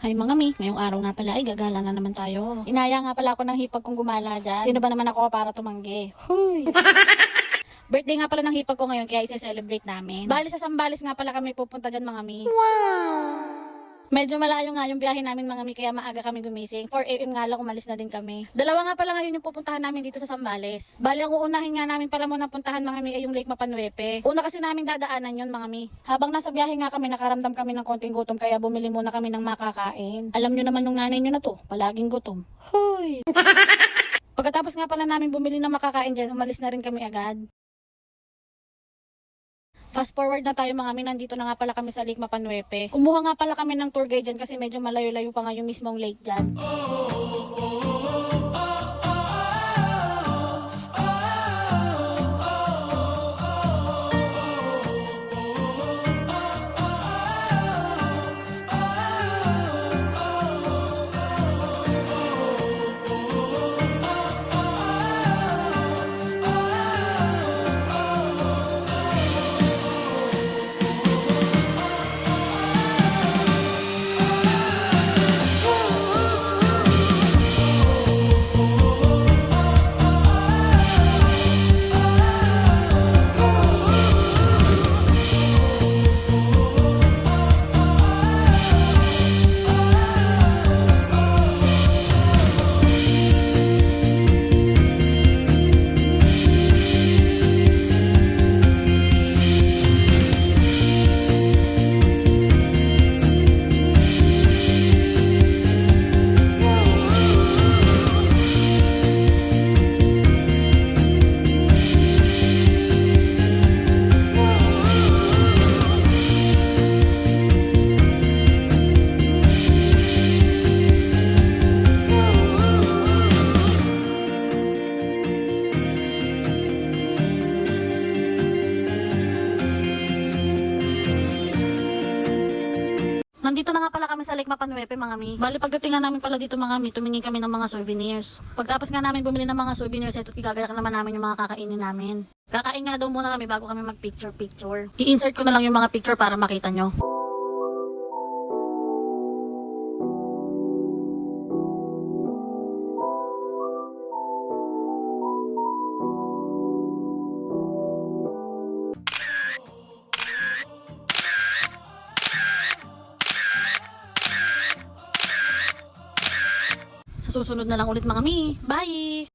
Hi mga mi, ngayong araw nga pala ay gagala na naman tayo. Inaya nga pala ako ng hipag kong gumala dyan. Sino ba naman ako para tumanggi? Huy! Birthday nga pala ng hipag ko ngayon kaya isa-celebrate namin. Bali sa Sambales nga pala kami pupunta dyan mga mi. Wow! Medyo malayo nga yung biyahe namin mga mi kaya maaga kami gumising. 4 AM nga lang umalis na din kami. Dalawa nga pala ngayon yung pupuntahan namin dito sa Sambales. Bali ang uunahin nga namin pala muna puntahan mga mi ay yung Lake Mapanuepe. Una kasi namin dadaanan yun mga mi. Habang nasa biyahe nga kami nakaramdam kami ng konting gutom kaya bumili muna kami ng makakain. Alam nyo naman yung nanay nyo na to, palaging gutom. Hoy! Pagkatapos nga pala namin bumili ng makakain dyan, umalis na rin kami agad. Fast forward na tayo mga mi, nandito na nga pala kami sa Lake Mapanuepe. Kumuha nga pala kami ng tour guide dyan kasi medyo malayo-layo pa nga yung mismong lake dyan. Nandito na nga pala kami sa Lake Mapanuepe mga mi. Bali pagdating nga namin pala dito mga mi, tumingin kami ng mga souvenirs. Pagtapos nga namin bumili ng mga souvenirs, ito't igagayak naman namin yung mga kakainin namin. Kakain nga daw muna kami bago kami mag-picture. I-insert ko na lang yung mga picture para makita nyo. Sa susunod na lang ulit mga mi. Bye!